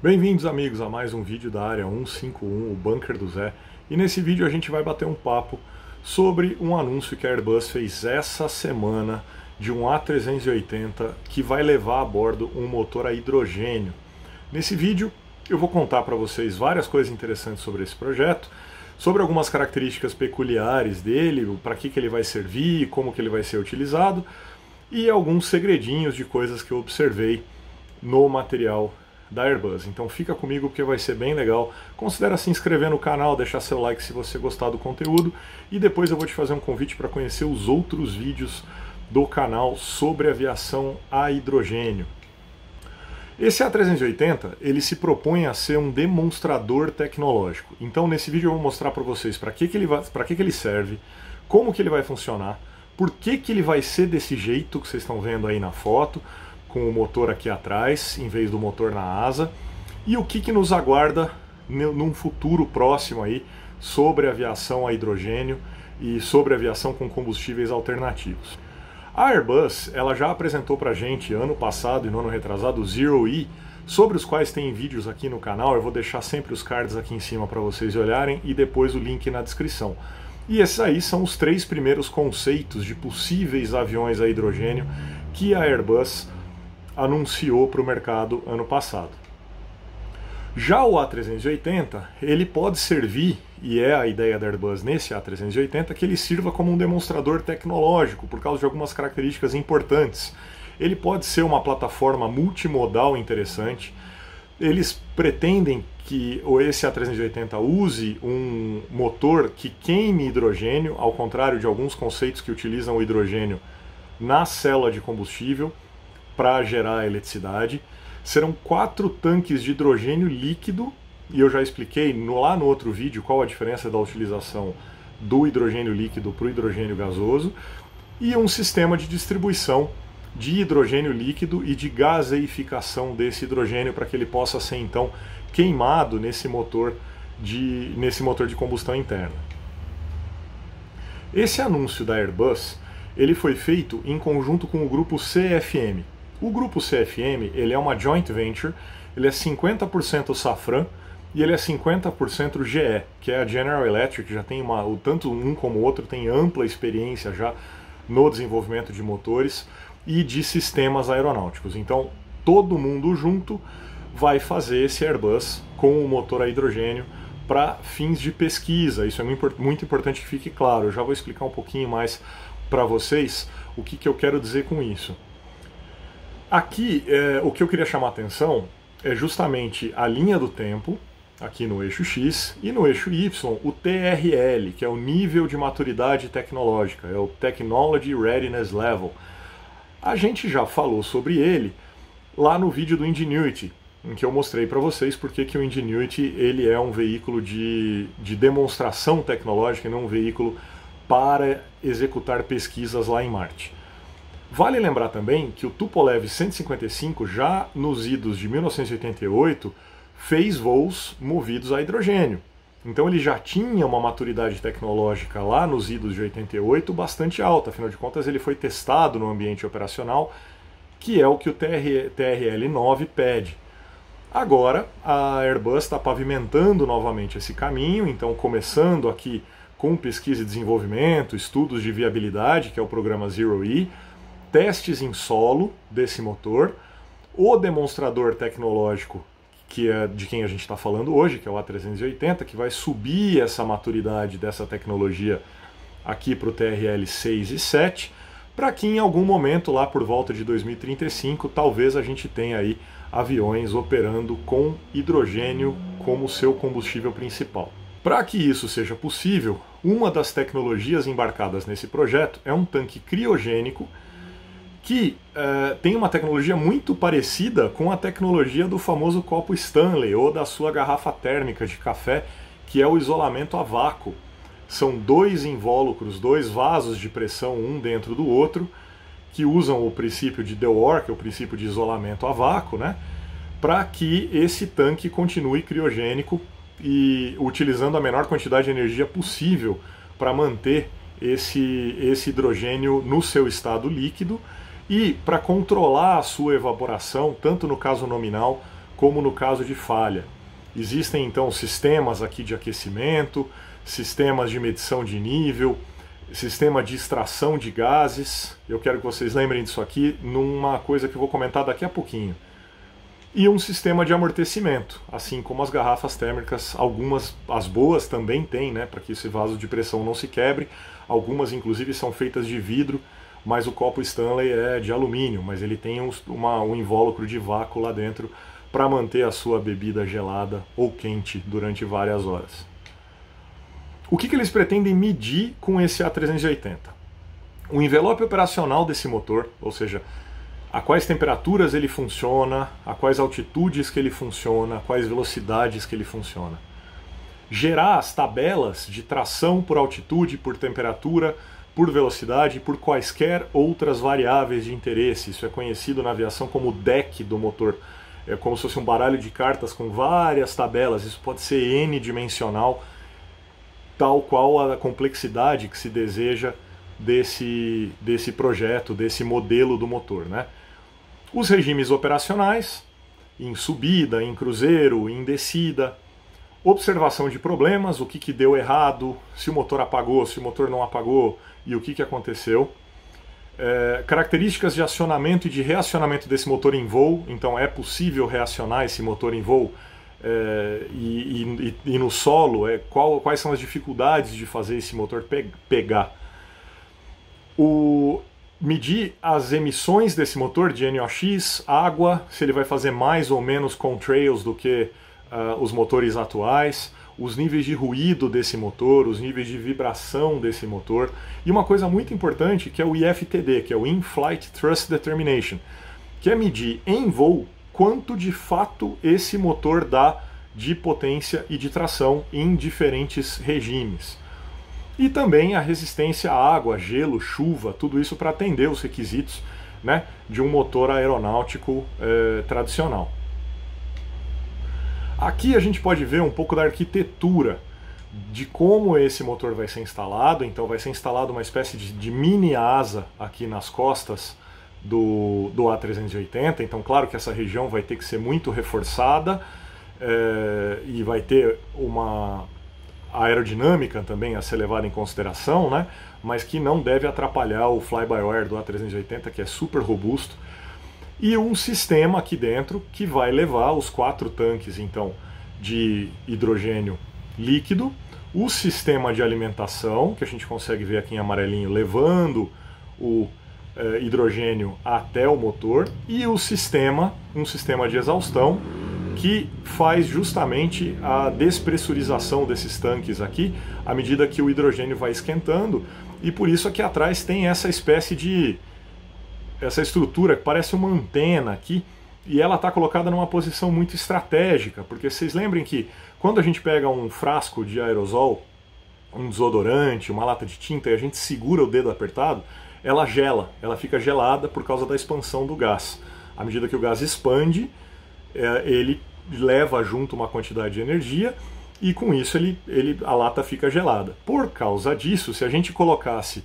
Bem-vindos, amigos, a mais um vídeo da área 151, o Bunker do Zé. E nesse vídeo a gente vai bater um papo sobre um anúncio que a Airbus fez essa semana de um A380 que vai levar a bordo um motor a hidrogênio. Nesse vídeo eu vou contar para vocês várias coisas interessantes sobre esse projeto, sobre algumas características peculiares dele, para que ele vai servir, como que ele vai ser utilizado e alguns segredinhos de coisas que eu observei no material da Airbus. Então fica comigo porque vai ser bem legal. Considera se inscrever no canal, deixar seu like se você gostar do conteúdo e depois eu vou te fazer um convite para conhecer os outros vídeos do canal sobre aviação a hidrogênio. Esse A380 ele se propõe a ser um demonstrador tecnológico. Então nesse vídeo eu vou mostrar para vocês para que ele serve, como que ele vai funcionar, por que ele vai ser desse jeito que vocês estão vendo aí na foto, com o motor aqui atrás, em vez do motor na asa, e o que nos aguarda num futuro próximo aí sobre aviação a hidrogênio e sobre aviação com combustíveis alternativos. A Airbus ela já apresentou pra gente ano passado e no ano retrasado o Zero E, sobre os quais tem vídeos aqui no canal. Eu vou deixar sempre os cards aqui em cima para vocês olharem e depois o link na descrição. E esses aí são os 3 primeiros conceitos de possíveis aviões a hidrogênio que a Airbus anunciou para o mercado ano passado. Já o A380, ele pode servir, e é a ideia da Airbus nesse A380, que ele sirva como um demonstrador tecnológico, por causa de algumas características importantes. Ele pode ser uma plataforma multimodal interessante. Eles pretendem que esse A380 use um motor que queime hidrogênio, ao contrário de alguns conceitos que utilizam o hidrogênio na célula de combustível para gerar eletricidade. Serão 4 tanques de hidrogênio líquido, e eu já expliquei lá no outro vídeo qual a diferença da utilização do hidrogênio líquido para o hidrogênio gasoso, e um sistema de distribuição de hidrogênio líquido e de gaseificação desse hidrogênio para que ele possa ser então queimado nesse motor de combustão interna. Esse anúncio da Airbus ele foi feito em conjunto com o grupo CFM. O grupo CFM ele é uma joint venture, ele é 50% Safran e ele é 50% GE, que é a General Electric, que já tem tanto um como o outro tem ampla experiência já no desenvolvimento de motores e de sistemas aeronáuticos. Então todo mundo junto vai fazer esse Airbus com o motor a hidrogênio para fins de pesquisa. Isso é muito importante que fique claro. Eu já vou explicar um pouquinho mais para vocês o que eu quero dizer com isso. Aqui, o que eu queria chamar a atenção é justamente a linha do tempo, aqui no eixo X, e no eixo Y, o TRL, que é o nível de maturidade tecnológica, é o Technology Readiness Level. A gente já falou sobre ele lá no vídeo do Ingenuity, em que eu mostrei para vocês porque que o Ingenuity ele é um veículo de demonstração tecnológica e não um veículo para executar pesquisas lá em Marte. Vale lembrar também que o Tupolev 155, já nos idos de 1988, fez voos movidos a hidrogênio. Então ele já tinha uma maturidade tecnológica lá nos idos de 88 bastante alta, afinal de contas ele foi testado no ambiente operacional, que é o que o TRL-9 pede. Agora a Airbus está pavimentando novamente esse caminho, então começando aqui com pesquisa e desenvolvimento, estudos de viabilidade, que é o programa Zero E, testes em solo desse motor, o demonstrador tecnológico, que é de quem a gente está falando hoje, que é o A380, que vai subir essa maturidade dessa tecnologia aqui para o TRL 6 e 7, para que em algum momento, lá por volta de 2035, talvez a gente tenha aí aviões operando com hidrogênio como seu combustível principal. Para que isso seja possível, uma das tecnologias embarcadas nesse projeto é um tanque criogênico que tem uma tecnologia muito parecida com a tecnologia do famoso copo Stanley ou da sua garrafa térmica de café, que é o isolamento a vácuo. São 2 invólucros, 2 vasos de pressão um dentro do outro, que usam o princípio de Dewar, que é o princípio de isolamento a vácuo, né, para que esse tanque continue criogênico e utilizando a menor quantidade de energia possível para manter esse hidrogênio no seu estado líquido e para controlar a sua evaporação, tanto no caso nominal como no caso de falha. Existem então sistemas aqui de aquecimento, sistemas de medição de nível, sistema de extração de gases. Eu quero que vocês lembrem disso aqui numa coisa que eu vou comentar daqui a pouquinho. E um sistema de amortecimento, assim como as garrafas térmicas, algumas, as boas também têm, né, para que esse vaso de pressão não se quebre. Algumas inclusive são feitas de vidro, mas o copo Stanley é de alumínio, mas ele tem um invólucro de vácuo lá dentro para manter a sua bebida gelada ou quente durante várias horas. O que eles pretendem medir com esse A380? O envelope operacional desse motor, ou seja, a quais temperaturas ele funciona, a quais altitudes que ele funciona, a quais velocidades que ele funciona. Gerar as tabelas de tração por altitude, por temperatura, por velocidade e por quaisquer outras variáveis de interesse. Isso é conhecido na aviação como deck do motor. É como se fosse um baralho de cartas com várias tabelas. Isso pode ser n-dimensional, tal qual a complexidade que se deseja desse projeto, desse modelo do motor, né? Os regimes operacionais, em subida, em cruzeiro, em descida, observação de problemas, o que deu errado, se o motor apagou, se o motor não apagou e o que aconteceu. Características de acionamento e de reacionamento desse motor em voo, então é possível reacionar esse motor em voo e no solo, quais são as dificuldades de fazer esse motor pegar. Medir as emissões desse motor de NOx, água, se ele vai fazer mais ou menos contrails do que os motores atuais, os níveis de ruído desse motor, os níveis de vibração desse motor, e uma coisa muito importante que é o IFTD, que é o In-Flight Thrust Determination, que é medir em voo quanto de fato esse motor dá de potência e de tração em diferentes regimes. E também a resistência à água, gelo, chuva, tudo isso para atender os requisitos, né, de um motor aeronáutico tradicional. Aqui a gente pode ver um pouco da arquitetura de como esse motor vai ser instalado. Então vai ser instalado uma espécie de mini asa aqui nas costas do A380. Então claro que essa região vai ter que ser muito reforçada e vai ter uma aerodinâmica também a ser levada em consideração, né? Mas que não deve atrapalhar o fly-by-wire do A380, que é super robusto. E um sistema aqui dentro que vai levar os 4 tanques então de hidrogênio líquido, o sistema de alimentação, que a gente consegue ver aqui em amarelinho, levando o hidrogênio até o motor, e um sistema de exaustão que faz justamente a despressurização desses tanques aqui à medida que o hidrogênio vai esquentando, e por isso aqui atrás tem essa espécie de estrutura que parece uma antena aqui, e ela está colocada numa posição muito estratégica, porque vocês lembrem que quando a gente pega um frasco de aerosol, um desodorante, uma lata de tinta, e a gente segura o dedo apertado, ela gela, ela fica gelada por causa da expansão do gás. À medida que o gás expande, ele leva junto uma quantidade de energia e com isso a lata fica gelada. Por causa disso, se a gente colocasse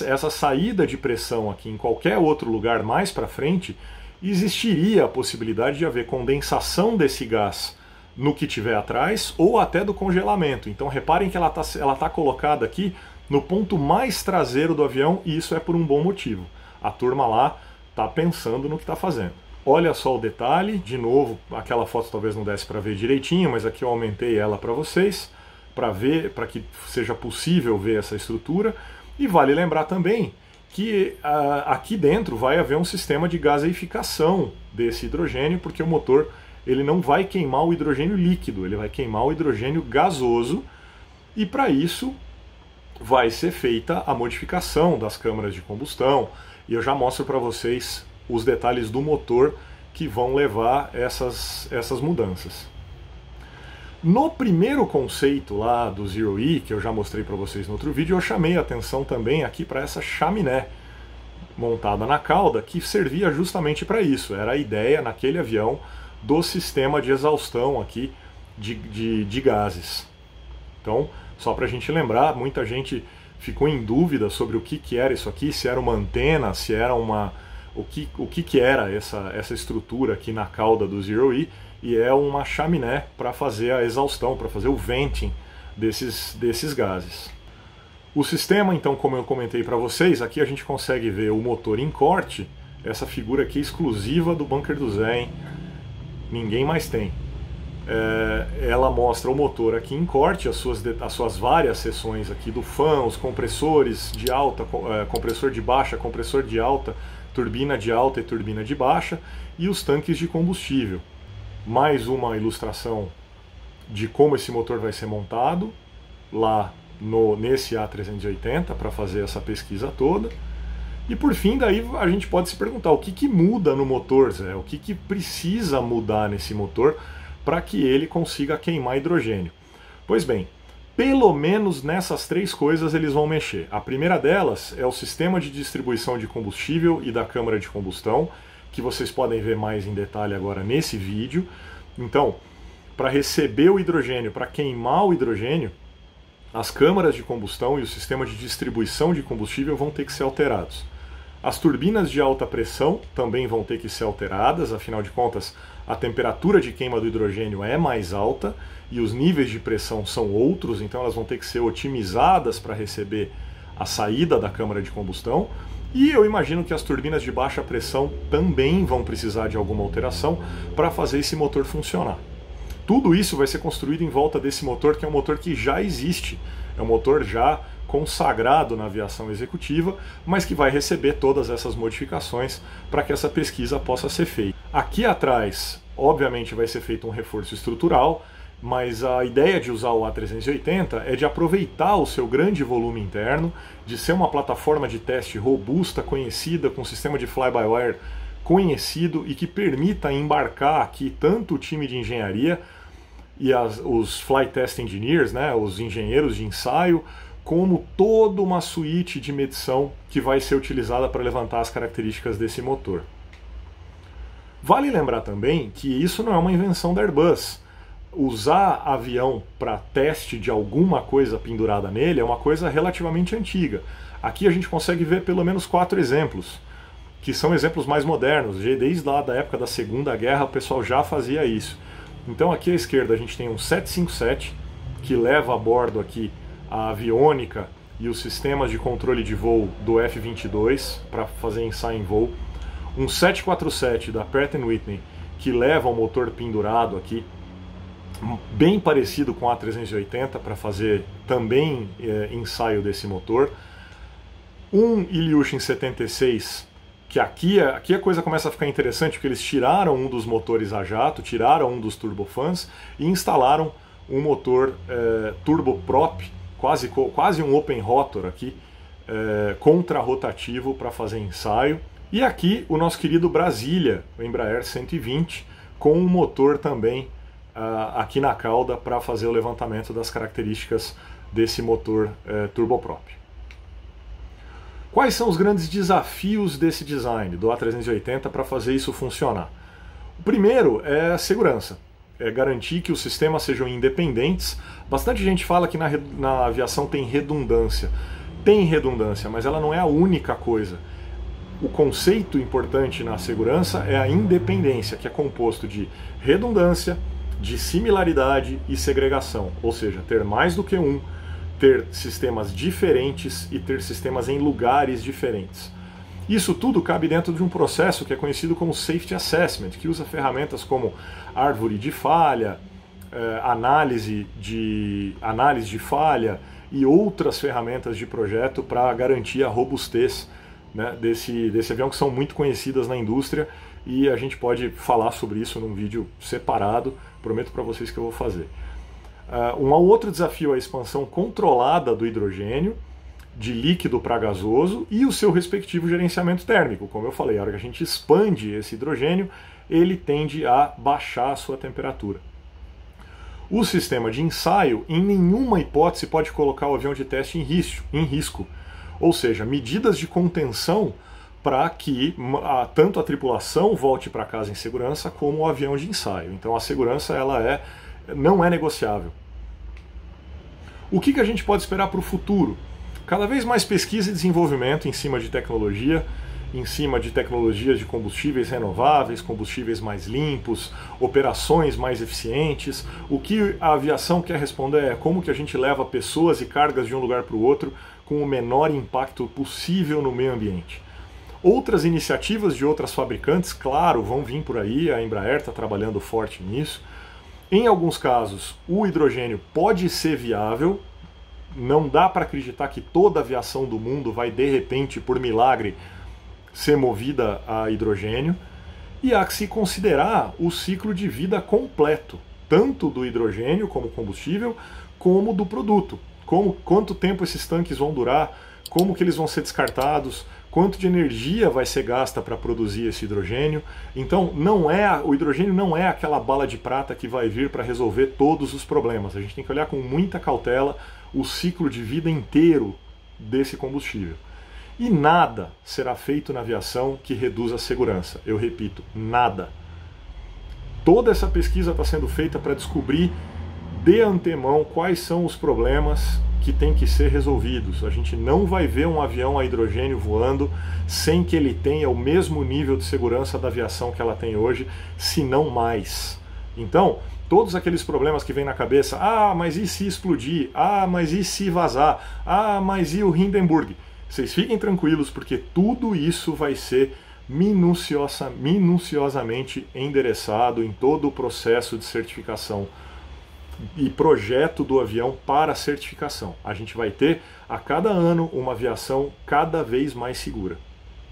essa saída de pressão aqui em qualquer outro lugar mais para frente, existiria a possibilidade de haver condensação desse gás no que tiver atrás ou até do congelamento. Então reparem que ela tá colocada aqui no ponto mais traseiro do avião, e isso é por um bom motivo. A turma lá está pensando no que está fazendo. Olha só o detalhe, de novo, aquela foto talvez não desse para ver direitinho, mas aqui eu aumentei ela para vocês, para que seja possível ver essa estrutura. E vale lembrar também que aqui dentro vai haver um sistema de gaseificação desse hidrogênio, porque o motor ele não vai queimar o hidrogênio líquido, ele vai queimar o hidrogênio gasoso, e para isso vai ser feita a modificação das câmaras de combustão, e eu já mostro para vocês os detalhes do motor que vão levar essas mudanças. No primeiro conceito lá do Zero E, que eu já mostrei para vocês no outro vídeo, eu chamei a atenção também aqui para essa chaminé montada na cauda, que servia justamente para isso. Era a ideia naquele avião do sistema de exaustão aqui de gases. Então, só para a gente lembrar, muita gente ficou em dúvida sobre o que era isso aqui, se era uma antena, se era uma o que era essa estrutura aqui na cauda do Zero E, e é uma chaminé para fazer a exaustão, para fazer o venting desses gases. O sistema, então, como eu comentei para vocês, aqui a gente consegue ver o motor em corte. Essa figura aqui é exclusiva do bunker do Zé, hein? Ninguém mais tem. Ela mostra o motor aqui em corte, as suas várias seções aqui do fan, os compressores de alta, compressor de baixa, compressor de alta, turbina de alta e turbina de baixa, e os tanques de combustível. Mais uma ilustração de como esse motor vai ser montado lá nesse A380 para fazer essa pesquisa toda. E por fim, daí a gente pode se perguntar o que muda no motor, Zé? O que precisa mudar nesse motor para que ele consiga queimar hidrogênio? Pois bem, pelo menos nessas 3 coisas eles vão mexer. A primeira delas é o sistema de distribuição de combustível e da câmara de combustão, que vocês podem ver mais em detalhe agora nesse vídeo. Então, para receber o hidrogênio, para queimar o hidrogênio, as câmaras de combustão e o sistema de distribuição de combustível vão ter que ser alterados. As turbinas de alta pressão também vão ter que ser alteradas, afinal de contas, a temperatura de queima do hidrogênio é mais alta e os níveis de pressão são outros, então elas vão ter que ser otimizadas para receber a saída da câmara de combustão. E eu imagino que as turbinas de baixa pressão também vão precisar de alguma alteração para fazer esse motor funcionar. Tudo isso vai ser construído em volta desse motor, que é um motor que já existe, é um motor já consagrado na aviação executiva, mas que vai receber todas essas modificações para que essa pesquisa possa ser feita. Aqui atrás, obviamente, vai ser feito um reforço estrutural, mas a ideia de usar o A380 é de aproveitar o seu grande volume interno, de ser uma plataforma de teste robusta, conhecida, com sistema de fly-by-wire conhecido e que permita embarcar aqui tanto o time de engenharia e os flight test engineers, né, os engenheiros de ensaio, como toda uma suíte de medição que vai ser utilizada para levantar as características desse motor. Vale lembrar também que isso não é uma invenção da Airbus. Usar avião para teste de alguma coisa pendurada nele é uma coisa relativamente antiga. Aqui a gente consegue ver pelo menos 4 exemplos, que são exemplos mais modernos. Desde lá da época da Segunda Guerra o pessoal já fazia isso. Então aqui à esquerda a gente tem um 757 que leva a bordo aqui a aviônica e os sistemas de controle de voo do F-22 para fazer ensaio em voo. Um 747 da Pratt & Whitney que leva o motor pendurado aqui, bem parecido com a A380 para fazer também ensaio desse motor. Um Ilyushin 76, que aqui a coisa começa a ficar interessante, porque eles tiraram um dos motores a jato, tiraram um dos turbofans e instalaram um motor turboprop, quase um open rotor aqui, contrarrotativo para fazer ensaio. E aqui o nosso querido Brasília, o Embraer 120, com um motor também aqui na cauda para fazer o levantamento das características desse motor turboprop. Quais são os grandes desafios desse design do A380 para fazer isso funcionar? O primeiro é a segurança, é garantir que os sistemas sejam independentes. Bastante gente fala que na aviação tem redundância. Tem redundância, mas ela não é a única coisa. O conceito importante na segurança é a independência, que é composto de redundância, de similaridade e segregação, ou seja, ter mais do que um, ter sistemas diferentes e ter sistemas em lugares diferentes. Isso tudo cabe dentro de um processo que é conhecido como Safety Assessment, que usa ferramentas como árvore de falha, análise de falha e outras ferramentas de projeto para garantir a robustez, né, desse avião, que são muito conhecidas na indústria, e a gente pode falar sobre isso num vídeo separado, prometo para vocês que eu vou fazer. Um outro desafio é a expansão controlada do hidrogênio, de líquido para gasoso, e o seu respectivo gerenciamento térmico. Como eu falei, a hora que a gente expande esse hidrogênio, ele tende a baixar a sua temperatura. O sistema de ensaio, em nenhuma hipótese, pode colocar o avião de teste em risco. Ou seja, medidas de contenção para que tanto a tripulação volte para casa em segurança, como o avião de ensaio. Então a segurança não é negociável. O que a gente pode esperar para o futuro? Cada vez mais pesquisa e desenvolvimento em cima de tecnologia em cima de tecnologias de combustíveis renováveis, combustíveis mais limpos, operações mais eficientes. O que a aviação quer responder é como que a gente leva pessoas e cargas de um lugar para o outro com o menor impacto possível no meio ambiente. Outras iniciativas de outras fabricantes, claro, vão vir por aí, a Embraer está trabalhando forte nisso. Em alguns casos, o hidrogênio pode ser viável, não dá para acreditar que toda a aviação do mundo vai, de repente, por milagre, ser movida a hidrogênio, e há que se considerar o ciclo de vida completo, tanto do hidrogênio como combustível, como do produto. Quanto tempo esses tanques vão durar, como que eles vão ser descartados, quanto de energia vai ser gasta para produzir esse hidrogênio. Então, o hidrogênio não é aquela bala de prata que vai vir para resolver todos os problemas. A gente tem que olhar com muita cautela o ciclo de vida inteiro desse combustível. E nada será feito na aviação que reduza a segurança. Eu repito, nada. Toda essa pesquisa está sendo feita para descobrir de antemão quais são os problemas que têm que ser resolvidos. A gente não vai ver um avião a hidrogênio voando sem que ele tenha o mesmo nível de segurança da aviação que ela tem hoje, se não mais. Então, todos aqueles problemas que vem na cabeça, mas e se explodir? Mas e se vazar? Mas e o Hindenburg? Vocês fiquem tranquilos, porque tudo isso vai ser minuciosamente endereçado em todo o processo de certificação e projeto do avião para certificação. A gente vai ter a cada ano uma aviação cada vez mais segura.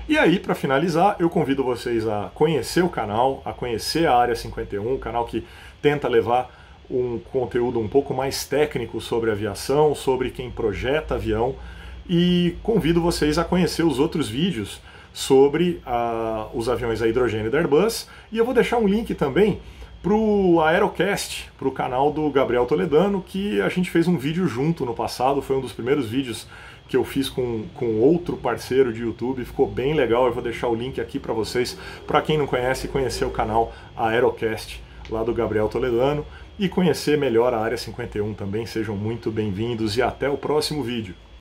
E aí, para finalizar, eu convido vocês a conhecer o canal, a conhecer a Área 51, um canal que tenta levar um conteúdo um pouco mais técnico sobre aviação, sobre quem projeta avião, e convido vocês a conhecer os outros vídeos sobre os aviões a hidrogênio da Airbus, e eu vou deixar um link também para o Aerocast, para o canal do Gabriel Toledano, que a gente fez um vídeo junto no passado, foi um dos primeiros vídeos que eu fiz com outro parceiro de YouTube, ficou bem legal, eu vou deixar o link aqui para vocês, para quem não conhece, conhecer o canal Aerocast, lá do Gabriel Toledano, e conhecer melhor a Área 51 também. Sejam muito bem-vindos e até o próximo vídeo.